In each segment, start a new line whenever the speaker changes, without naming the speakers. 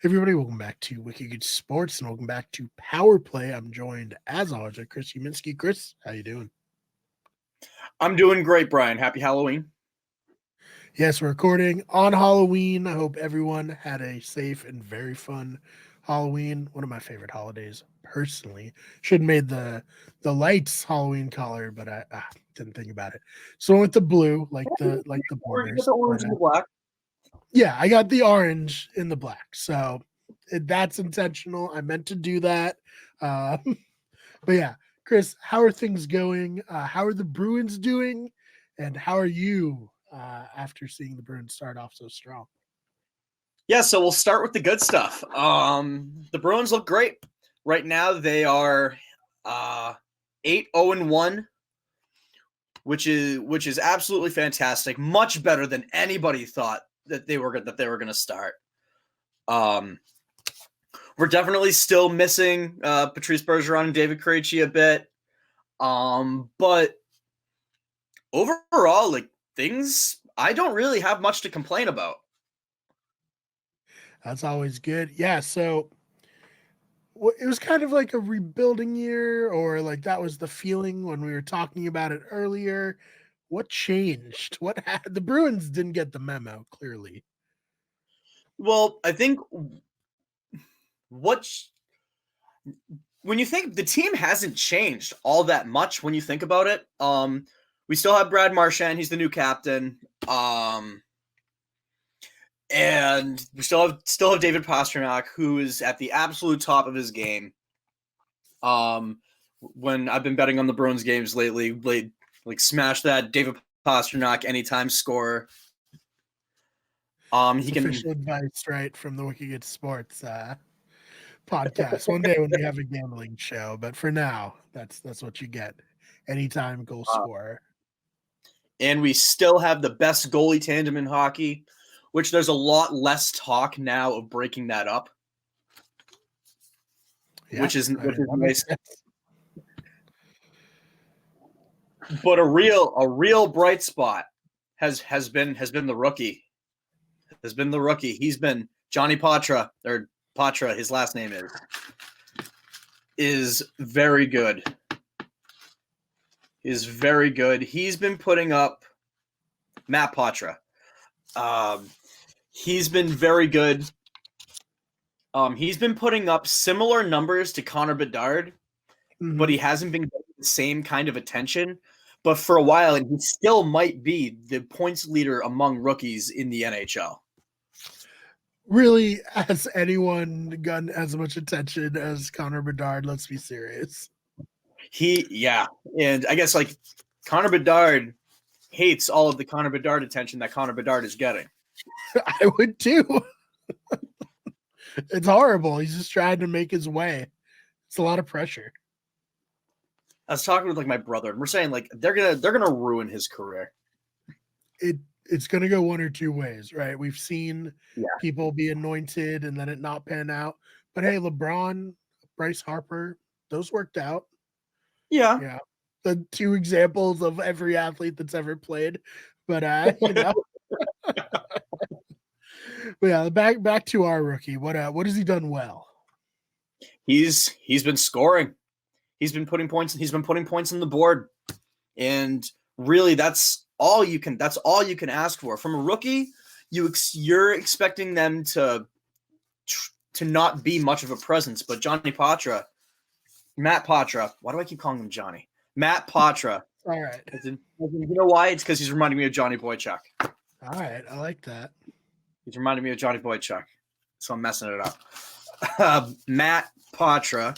Everybody, welcome back to Wicked Good Sports and welcome back to Power Play. I'm joined, as always, by Chris Uminski. Chris, how you doing?
I'm doing great, Brian. Happy Halloween.
Yes, we're recording on Halloween. I hope everyone had a safe and very fun Halloween. One of my favorite holidays, personally. Should have made the lights Halloween color, but I didn't think about it. So I went with the blue, like the borders.
The orange and the black.
Yeah, I got the orange in the black. So that's intentional. I meant to do that. Uh, but yeah, Chris, how are things going? How are the Bruins doing? And how are you after seeing the Bruins start off so strong?
Yeah, so we'll start with the good stuff. The Bruins look great. Right now they are 8-0-1, which is absolutely fantastic. Much better than anybody thought that they were going to start. We're definitely still missing Patrice Bergeron and David Krejci a bit. But overall, like things, I don't really have much to complain about.
That's always good. Yeah, so it was kind of like a rebuilding year, or like that was the feeling when we were talking about it earlier. What changed? The Bruins didn't get the memo, clearly.
Well, I think when you think the team hasn't changed all that much when you think about it. We still have Brad Marchand, he's the new captain. And we still have David Pastrnak, who is at the absolute top of his game. When I've been betting on the Bruins games lately, like smash that David Pastrnak anytime scorer. He can
official advice right from the Wicked Good Sports podcast. One day when we have a gambling show, but for now, that's what you get. Anytime goal scorer.
And we still have the best goalie tandem in hockey, which there's a lot less talk now of breaking that up. Yeah, which is nice. But a real bright spot has been the rookie. Has been the rookie. He's been Johnny Patra, or Patra, his last name is very good. Is very good. He's been putting up Matt Patra. He's been very good. He's been putting up similar numbers to Connor Bedard, but he hasn't been getting the same kind of attention. But for a while, and he still might be the points leader among rookies in the NHL.
Really, has anyone gotten as much attention as Connor Bedard? Let's be serious.
And I guess like Connor Bedard hates all of the Connor Bedard attention that Connor Bedard is getting.
I would too. It's horrible. He's just trying to make his way. It's a lot of pressure.
I was talking with like my brother, and we're saying like they're gonna ruin his career.
It's gonna go one or two ways, right? We've seen people be anointed and then it not pan out. But hey, LeBron, Bryce Harper, those worked out. Yeah. The two examples of every athlete that's ever played. But But yeah, back to our rookie. What has he done well?
He's been scoring. He's been putting points. He's been putting points on the board, and really, that's all you can ask for from a rookie. You're expecting them to not be much of a presence, but Matt Patra. Why do I keep calling him Johnny? Matt Patra.
All right.
You know why? It's because he's reminding me of Johnny Boychuk.
All right, I like that.
He's reminding me of Johnny Boychuk, so I'm messing it up. Matt Patra,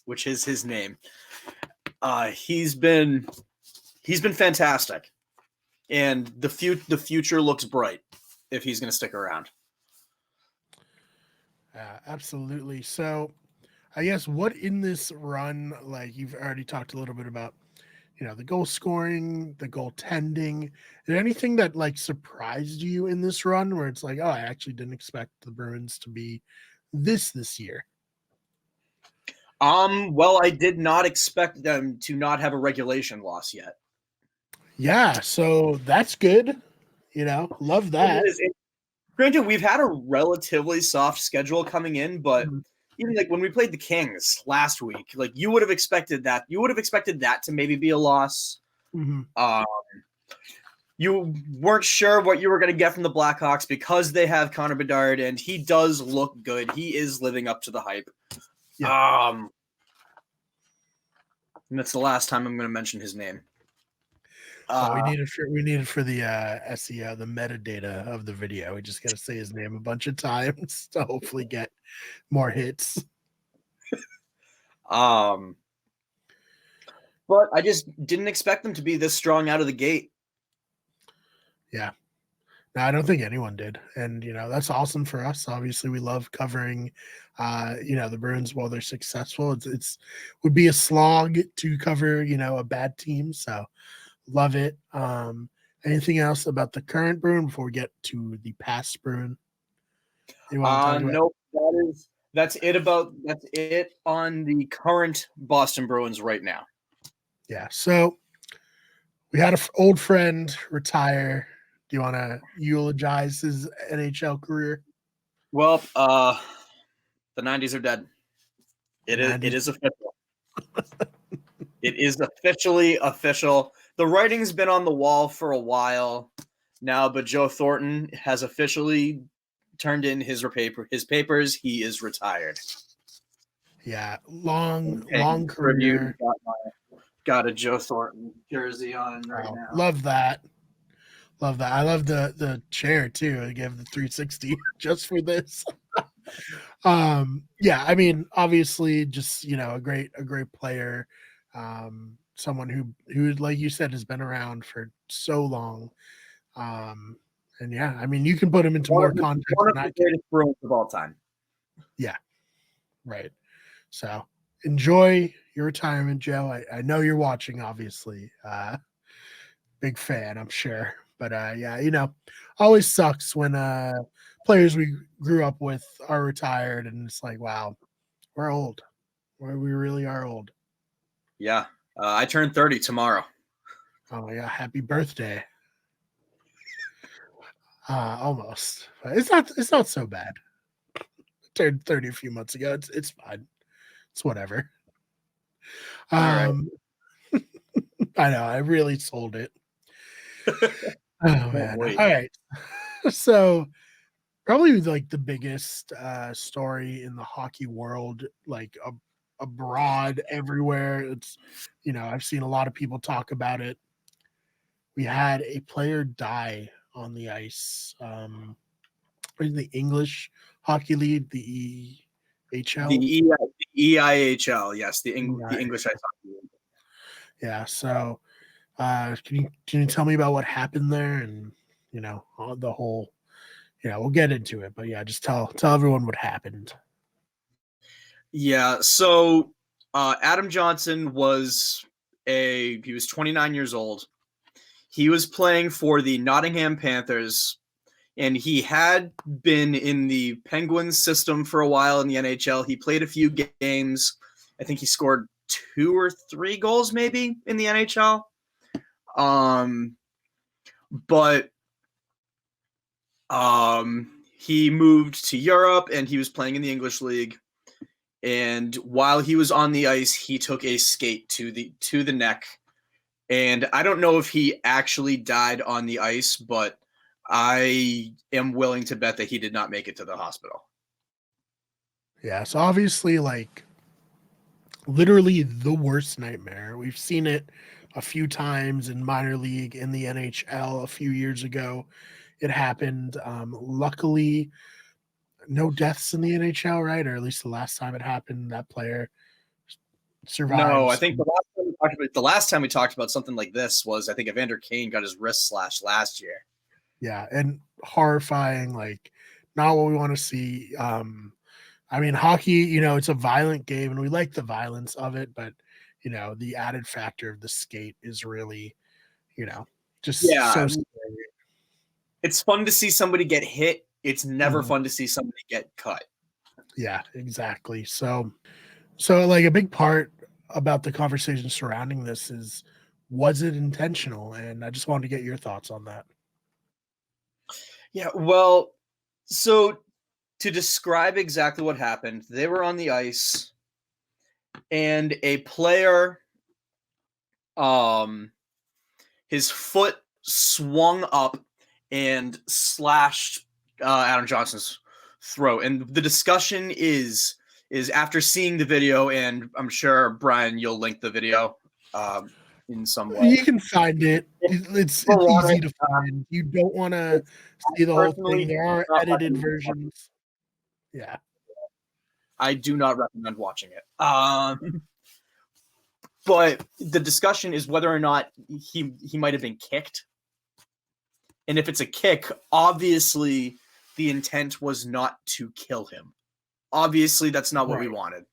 which is his name. He's been fantastic, and the future looks bright if he's going to stick around.
Absolutely. So, I guess what in this run, like you've already talked a little bit about, the goal scoring, the goaltending. Is there anything that like surprised you in this run where it's like, oh, I actually didn't expect the Bruins to be this year?
Well, I did not expect them to not have a regulation loss yet.
Yeah, so that's good. Love that.
Granted, we've had a relatively soft schedule coming in, but
Mhm.
even like when we played the Kings last week, like you would have expected that. You would have expected that to maybe be a loss.
Mhm.
You weren't sure what you were going to get from the Blackhawks because they have Connor Bedard, and he does look good. He is living up to the hype.
Yeah.
And that's the last time I'm going to mention his name.
Well, we need it for the SEO, the metadata of the video. We just got to say his name a bunch of times to hopefully get more hits.
But I just didn't expect them to be this strong out of the gate.
Yeah. No, I don't think anyone did. And, that's awesome for us. Obviously, we love covering, the Bruins while they're successful. It's would be a slog to cover, a bad team. So love it. Anything else about the current Bruin before we get to the past Bruin you want to talk about?
Nope. That's it on the current Boston Bruins right now.
Yeah. So we had an old friend retire. Do you want to eulogize his NHL career?
Well, the 90s are dead. It is
90s.
official. It is officially official. The writing's been on the wall for a while now, but Joe Thornton has officially turned in his papers. He is retired.
Yeah, long
Paying
career.
Got a Joe Thornton jersey on right now.
Love that. Love that. I love the chair too. I gave the 360 just for this. Yeah, I mean, obviously just, a great player. Someone who like you said has been around for so long. And yeah, I mean, you can put him into more context
One of
than I
the
can.
greatest Bruins of all time.
Yeah. Right. So enjoy your retirement, Joe. I know you're watching, obviously. Big fan, I'm sure. But yeah, always sucks when players we grew up with are retired and it's like, wow, we're old. We really are old.
Yeah. I turn 30 tomorrow.
Oh yeah, happy birthday. Almost. It's not so bad. I turned 30 a few months ago. It's fine. It's whatever.
All right.
I know, I really sold it. Oh man.
Wait.
All right. So probably like the biggest story in the hockey world, like abroad, everywhere. It's, I've seen a lot of people talk about it. We had a player die on the ice. In the English Hockey League, the EHL.
The EIHL, yes, the English Ice Hockey League.
Yeah. So, can you tell me about what happened there, and the whole? We'll get into it, but yeah, just tell everyone what happened.
Yeah. So, Adam Johnson he was 29 years old. He was playing for the Nottingham Panthers, and he had been in the Penguins system for a while in the NHL. He played a few games. I think he scored 2 or 3 goals maybe in the NHL. But he moved to Europe and he was playing in the English League. And while he was on the ice, he took a skate to the neck. And I don't know if he actually died on the ice, but I am willing to bet that he did not make it to the hospital.
Yeah, so obviously, like, literally the worst nightmare. We've seen it a few times in minor league, in the NHL a few years ago. It happened. Luckily, no deaths in the NHL, right? Or at least the last time it happened, that player survived.
No, I think the last time we talked about something like this was, I think, Evander Kane got his wrist slashed last year.
Yeah, and horrifying, like not what we want to see. I mean, hockey, it's a violent game and we like the violence of it, but the added factor of the skate is really, just so scary.
It's fun to see somebody get hit. It's never fun to see somebody get cut.
Yeah, exactly. So like a big part about the conversation surrounding this is, was it intentional? And I just wanted to get your thoughts on that.
Yeah, well, So to describe exactly what happened, they were on the ice and a player, his foot swung up and slashed Adam Johnson's throat. And the discussion is after seeing the video, and I'm sure Brian, you'll link the video in some way.
You can find it. It's easy to find. You don't want to see the whole thing. There are edited versions. Yeah.
I do not recommend watching it. But the discussion is whether or not he might have been kicked. And if it's a kick, obviously the intent was not to kill him. Obviously, that's not what we wanted.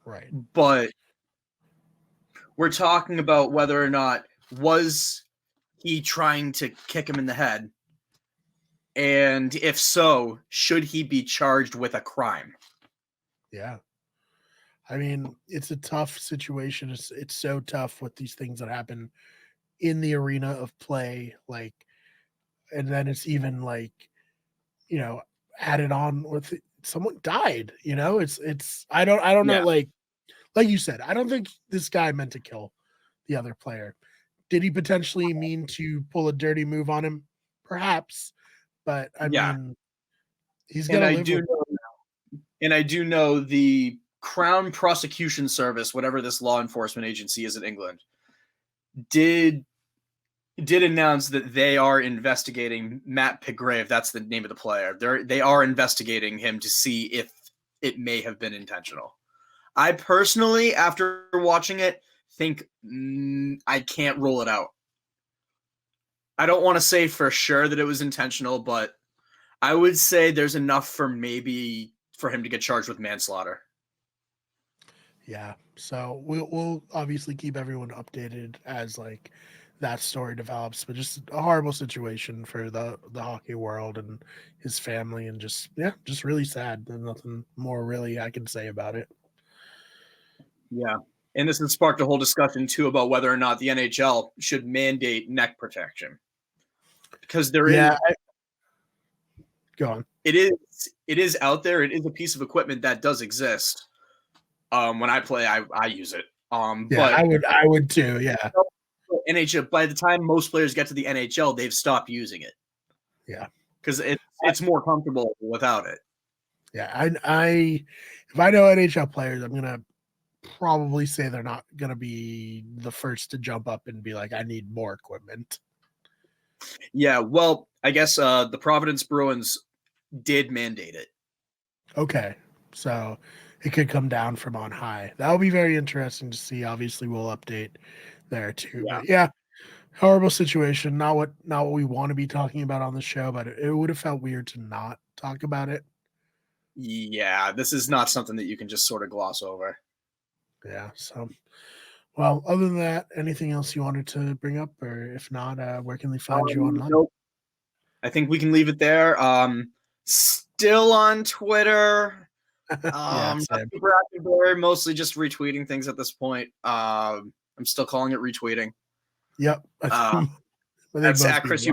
Right.
But we're talking about whether or not was he trying to kick him in the head? And if so, should he be charged with a crime?
Yeah. I mean, it's a tough situation. It's so tough with these things that happen in the arena of play, like, and then it's even like, added on with someone died. It's I don't know, like you said, I don't think this guy meant to kill the other player. Did he potentially mean to pull a dirty move on him? Perhaps, but I mean, he's gonna live with it.
And I do know the Crown Prosecution Service, whatever this law enforcement agency is in England, did announce that they are investigating Matt Piggrave. That's the name of the player. They are investigating him to see if it may have been intentional. I personally, after watching it, think I can't rule it out. I don't want to say for sure that it was intentional, but I would say there's enough for him to get charged with manslaughter.
Yeah. So we'll obviously keep everyone updated as like that story develops, but just a horrible situation for the hockey world and his family, and just really sad. There's nothing more really I can say about it.
Yeah. And this has sparked a whole discussion too about whether or not the NHL should mandate neck protection. Because there is
go on.
It is out there. It is a piece of equipment that does exist. When I play, I use it. But
I would too. Yeah.
NHL. By the time most players get to the NHL, they've stopped using it.
Yeah.
Because it's more comfortable without it.
Yeah. If I know NHL players, I'm gonna probably say they're not gonna be the first to jump up and be like, I need more equipment.
Yeah. Well, I guess the Providence Bruins did mandate it.
Okay. So it could come down from on high. That'll be very interesting to see. Obviously, we'll update there too.
Yeah.
But yeah, horrible situation. Not what we want to be talking about on the show, but it would have felt weird to not talk about it.
Yeah, this is not something that you can just sort of gloss over.
Yeah. So, well, other than that, anything else you wanted to bring up, or if not, where can they find you online?
Nope. I think we can leave it there. Still on Twitter. Super active there, mostly just retweeting things at this point. I'm still calling it retweeting.
Yep.
That's at Chris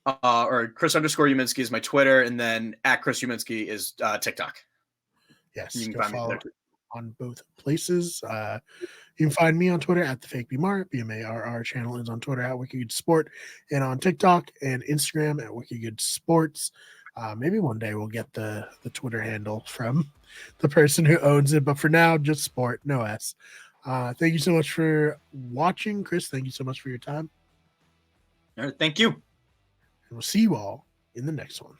or Chris _Uminski is my Twitter, and then at Chris Uminski is TikTok.
Yes, you can find me there on both places. You can find me on Twitter at the Fake BMAR. BMARR channel is on Twitter at Wicked Sport, and on TikTok and Instagram at Wicked Sports. Maybe one day we'll get the Twitter handle from the person who owns it, but for now, just sport, no S. Thank you so much for watching, Chris. Thank you so much for your time.
All right, thank you.
And we'll see you all in the next one.